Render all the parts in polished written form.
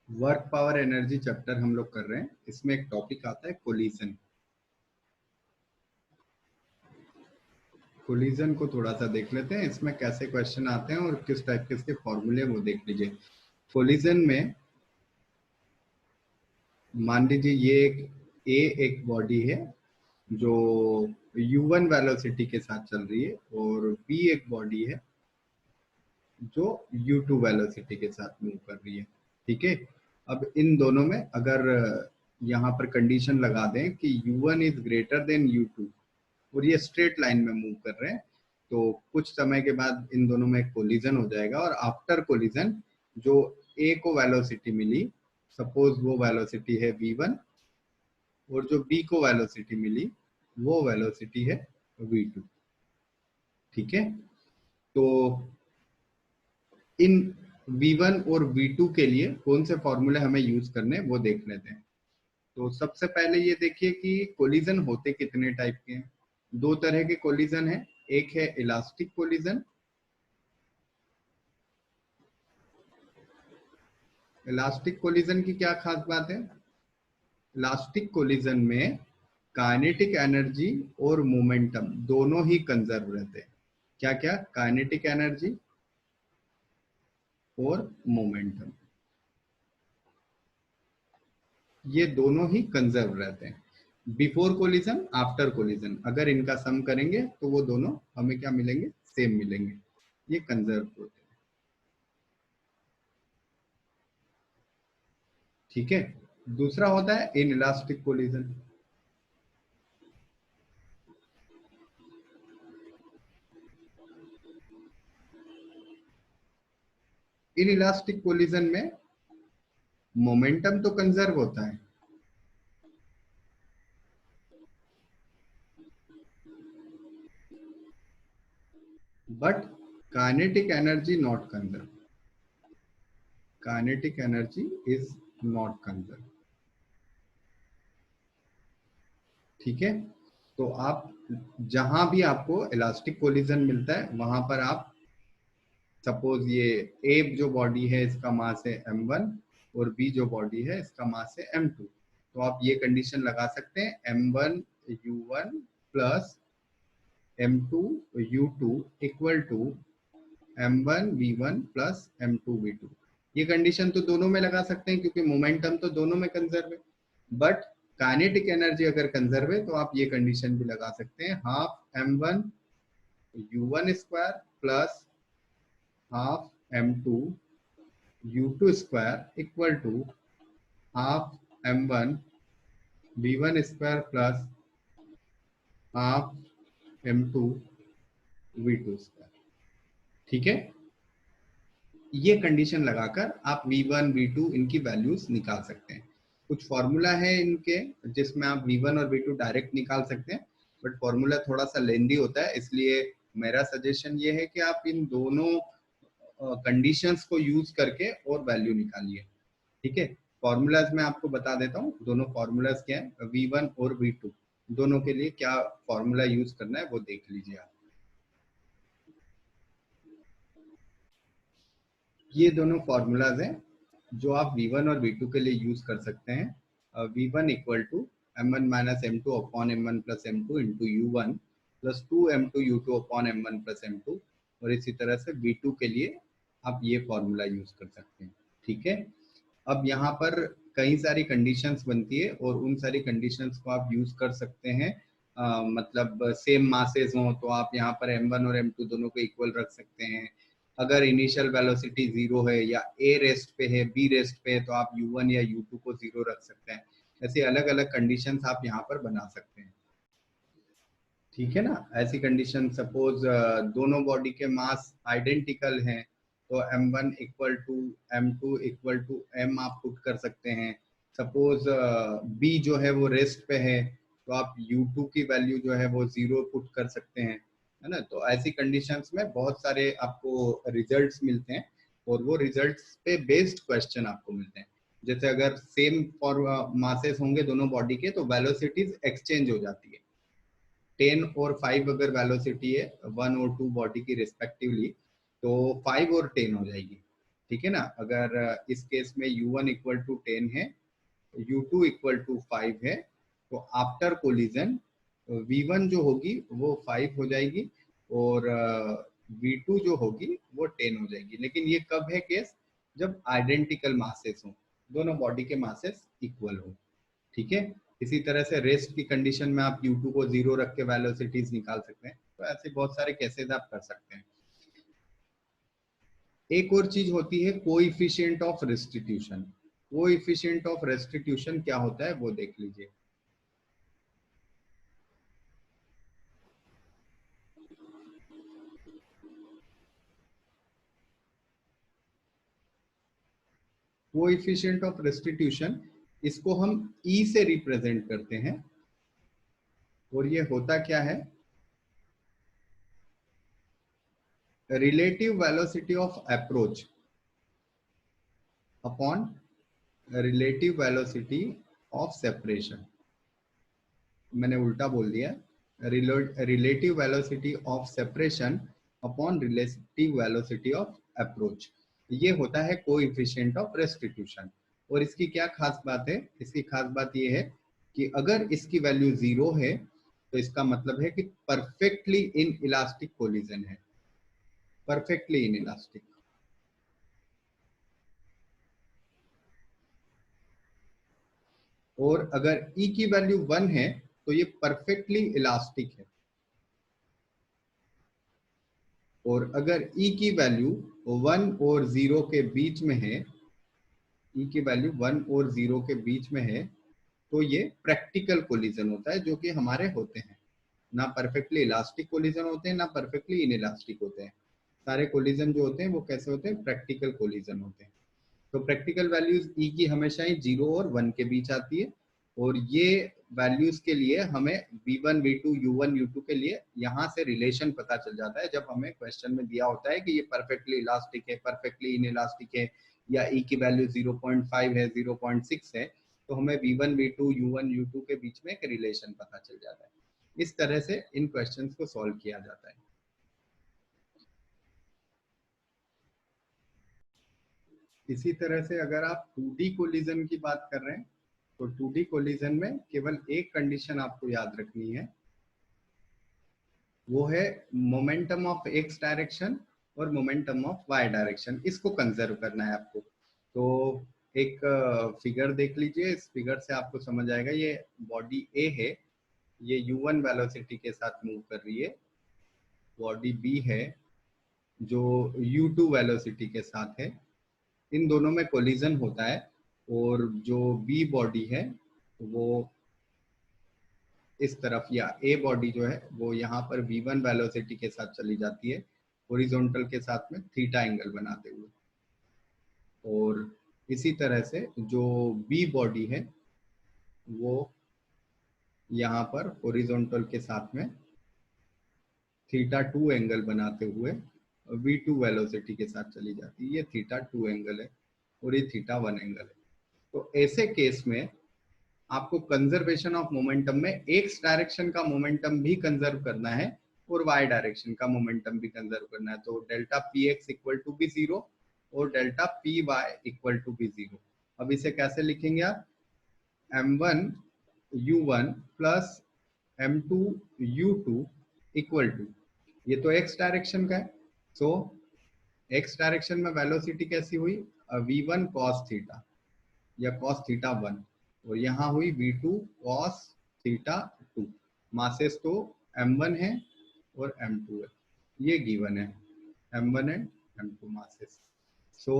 Work power energy chapter हम लोग कर रहे हैं। इसमें एक टॉपिक आता है कोलिजन। कोलिजन को थोड़ा सा देख लेते हैं, इसमें कैसे क्वेश्चन आते हैं और किस टाइप के इसके फॉर्मूले वो देख लीजिए। कोलिजन में मान लीजिए ये एक बॉडी है जो u1 वेलोसिटी के साथ चल रही है और b एक बॉडी है जो u2 वेलोसिटी के साथ मूव कर रही है। ठीक है, अब इन दोनों में अगर यहाँ पर कंडीशन लगा दें कि u1 is greater than u2 और ये स्ट्रेट लाइन में मूव कर रहे हैं, तो कुछ समय के बाद इन दोनों में कोलिजन हो जाएगा और आफ्टर कोलिजन जो a को वेलोसिटी मिली, सपोज वो वेलोसिटी है v1 और जो b को वेलोसिटी मिली वो वेलोसिटी है v2। ठीक है, तो इन v1 और v2 के लिए कौन से फॉर्मूले हमें यूज करने वो देख लेते हैं। तो सबसे पहले ये देखिए कि कोलिजन होते कितने टाइप के हैं। दो तरह के कोलिजन है, एक है इलास्टिक कोलिजन। इलास्टिक कोलिजन की क्या खास बात है? इलास्टिक कोलिजन में काइनेटिक एनर्जी और मोमेंटम दोनों ही कंजर्व रहते हैं। क्या क्या? काइनेटिक एनर्जी और मोमेंटम, ये दोनों ही कंजर्व रहते हैं। बिफोर कोलिजन, आफ्टर कोलिजन, अगर इनका सम करेंगे तो वो दोनों हमें क्या मिलेंगे? सेम मिलेंगे। ये कंजर्व होते हैं। ठीक है, दूसरा होता है in elastic collision. In elastic collision में मोमेंटम तो कंजर्व होता है, but kinetic energy not conserve. Kinetic energy is not conserve. ठीक है, तो आप जहां भी आपको इलास्टिक कोलिजन मिलता है वहां पर आप सपोज ये ए जो बॉडी है इसका मास है m1 और बी जो बॉडी है इसका मास है m2, तो आप ये कंडीशन लगा सकते हैं m1 u1 plus m2 u2 equal to m1 v1 plus m2 v2। ये कंडीशन तो दोनों में लगा सकते हैं क्योंकि मोमेंटम तो दोनों में कंजर्व है, बट काइनेटिक एनर्जी अगर कंजर्व है तो आप ये कंडीशन भी लगा सकते हैं, half m1 u1 square plus half m2 u2 square equal to half m1 v1 square plus half m2 v2 square. ठीक है, ये कंडीशन लगाकर आप v1 v2 इनकी वैल्यूज निकाल सकते हैं। कुछ फॉर्मूला है इनके जिसमें आप v1 और v2 डायरेक्ट निकाल सकते हैं, बट फॉर्मूला थोड़ा सा लेंदी होता है, इसलिए मेरा सजेशन ये है कि आप इन दोनों कंडीशंस को यूज करके और वैल्यू निकालिए। ठीक है, फॉर्मूलाज मैं आपको बता देता हूँ। दोनों फॉर्मूलाज क्या है, v1 और v2 दोनों के लिए क्या फॉर्मूला यूज करना है वो देख लीजिए आप। ये दोनों फॉर्मूलाज हैं जो आप v1 और v2 के लिए यूज कर सकते हैं। v1 equal to m1 minus m2 upon m1 plus m2 into u1 plus 2m2 u2 upon m1 plus m2, और इसी तरह से v2 के लिए आप ये फॉर्मूला यूज कर सकते हैं। ठीक है, अब यहाँ पर कई सारी कंडीशंस बनती है और उन सारी कंडीशंस को आप यूज कर सकते हैं। मतलब सेम मासेस हों तो आप यहाँ पर m1 और m2 दोनों को इक्वल रख सकते हैं। अगर इनिशियल वेलोसिटी जीरो है या a रेस्ट पे है b रेस्ट पे है तो आप u1 या u2 को जीरो रख सकते हैं। ऐसे अलग अलग कंडीशंस आप यहाँ पर बना सकते हैं। ठीक है ना, ऐसी कंडीशन सपोज दोनों बॉडी के मास आइडेंटिकल हैं तो m1 equal to m2 equal to m आप पुट कर सकते हैं। सपोज b जो है वो रेस्ट पे है तो आप u2 की वैल्यू जो है वो जीरो पुट कर सकते हैं, है ना। तो ऐसी कंडीशंस में बहुत सारे आपको रिजल्ट्स मिलते हैं और वो रिजल्ट्स पे बेस्ड क्वेश्चन आपको मिलते हैं। जैसे अगर सेम फॉर मासेस होंगे दोनों बॉडी के तो वेलोसिटीज एक्सचेंज हो जाती है। 10 और 5 अगर वेलोसिटी है 1 और 2 बॉडी की रिस्पेक्टिवली तो 5 और 10 हो जाएगी। ठीक है ना। अगर इस केस में u1 इक्वल टू 10 है, u2 इक्वल टू 5 है, तो आफ्टर कोलिजन v1 जो होगी वो 5 हो जाएगी और v2 जो होगी वो 10 हो जाएगी। लेकिन ये कब है केस? जब आइडेंटिकल मासेस हो, दोनों बॉडी के मासेस इक्वल हो। ठीक है। इसी तरह से रेस्ट की कंडीशन में आप u2 को 0 रख के वेलोसिटीज निकाल सकते हैं। तो ऐसे बहुत सारे केसेस आप कर सकते हैं। एक और चीज होती है coefficient of restitution. Coefficient of restitution क्या होता है वो देख लीजिए। कोएफिशिएंट ऑफ रेस्टिट्यूशन, इसको हम ई से रिप्रेजेंट करते हैं और ये होता क्या है? Relative velocity of approach upon relative velocity of separation. मैंने उल्टा बोल दिया। Relative velocity of separation upon relative velocity of approach, ये होता है कोएफिशिएंट ऑफ रेस्टिट्यूशन। और इसकी क्या खास बात है? इसकी खास बात ये है कि अगर इसकी वैल्यू 0 है तो इसका मतलब है कि परफेक्टली इन इलास्टिक कोलिजन है, परफेक्टली इन इलास्टिक। और अगर E की वैल्यू 1 है तो ये परफेक्टली इलास्टिक है। और अगर E की वैल्यू 1 और 0 के बीच में है, E की वैल्यू 1 और 0 के बीच में है, तो ये प्रैक्टिकल कोलिजन होता है, जो कि हमारे होते हैं। ना परफेक्टली इलास्टिक कोलिजन होते हैं, ना परफेक्टली इनइलास्टिक होते हैं। सारे कोलिजन जो होते हैं वो कैसे होते हैं? प्रैक्टिकल कोलिजन होते हैं। तो प्रैक्टिकल वैल्यूज ई की हमेशा ही 0 और 1 के बीच आती है। और ये वैल्यूज के लिए हमें v1 v2 u1 u2 के लिए यहाँ से रिलेशन पता चल जाता है। जब हमें क्वेश्चन में दिया होता है कि ये परफेक्टली इलास्टिक है, परफेक्टली इनइलास्टिक है, या ई की वैल्यू 0.5 है, 0.6 है, तो हमें v1 v2 u1 u2 के बीच में एक रिलेशन पता चल जाता है। इस तरह से इन क्वेश्चंस को सॉल्व किया जाता है। इसी तरह से अगर आप 2D कोलिजन की बात कर रहे हैं तो 2D कोलिजन में केवल एक कंडीशन आपको याद रखनी है, वो है मोमेंटम ऑफ एक्स डायरेक्शन और मोमेंटम ऑफ वाई डायरेक्शन। इसको कंजर्व करना है आपको। तो एक फिगर देख लीजिए। इस फिगर से आपको समझ आएगा। ये बॉडी ए है, ये u1 वेलोसिटी के साथ मूव कर रही है। बॉडी बी है जो u2 वेलोसिटी के साथ है। इन दोनों में कोलिजन होता है और जो बी बॉडी है वो इस तरफ, या ए बॉडी जो है वो यहाँ पर v1 वेलोसिटी के साथ चली जाती है, हॉरिजॉन्टल के साथ में थीटा एंगल बनाते हुए। और इसी तरह से जो बी बॉडी है वो यहाँ पर हॉरिजॉन्टल के साथ में थीटा 2 एंगल बनाते हुए v2 वेलोसिटी के साथ चली जाती है। ये थीटा 2 एंगल है और ये थीटा 1 एंगल है। तो ऐसे केस में आपको कंजर्वेशन ऑफ मोमेंटम में एक्स डायरेक्शन का मोमेंटम भी कंजर्व करना है और वाई डायरेक्शन का मोमेंटम भी कंजर्व करना है। तो delta P X equal to B 0 और delta P Y equal to B 0। अब इसे कैसे लिखेंगे आप? m1 u1 plus m2 u2 equal to, ये तो एक्स डायरेक्शन का है। सो एक्स डायरेक्शन में वेलोसिटी कैसी हुई? v1 cos थीटा या cos थीटा 1, और यहाँ हुई v2 cos थीटा 2। मासेस तो m1 है और m2 है, ये गिवन है m1 and m2 masses. So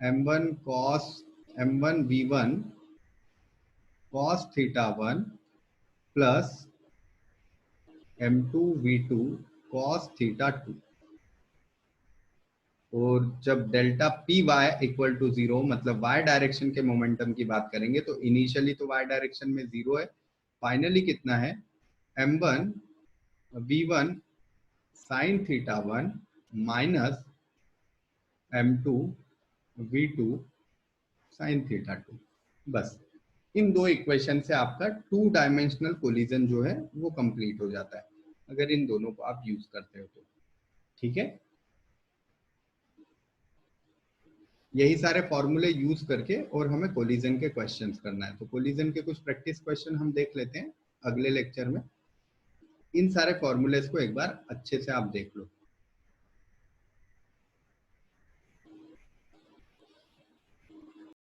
m1 v1 cos theta 1 plus m2 v2 cos theta 2। और जब delta P Y equal to 0, मतलब वाई डायरेक्शन के मोमेंटम की बात करेंगे, तो इनिशियली तो वाई डायरेक्शन में 0 है, फाइनली कितना है? m1 v1 sin theta 1 minus m2 v2 sin theta 2। बस इन दो इक्वेशन से आपका 2 डायमेंशनल कोलिजन जो है वो कंप्लीट हो जाता है, अगर इन दोनों को आप यूज करते हो तो। ठीक है। यही सारे फॉर्मूले यूज करके और हमें कोलिजन के क्वेश्चंस करना है। तो कोलिजन के कुछ प्रैक्टिस क्वेश्चन हम देख लेते हैं अगले लेक्चर में। इन सारे फॉर्मूलेस को एक बार अच्छे से आप देख लो।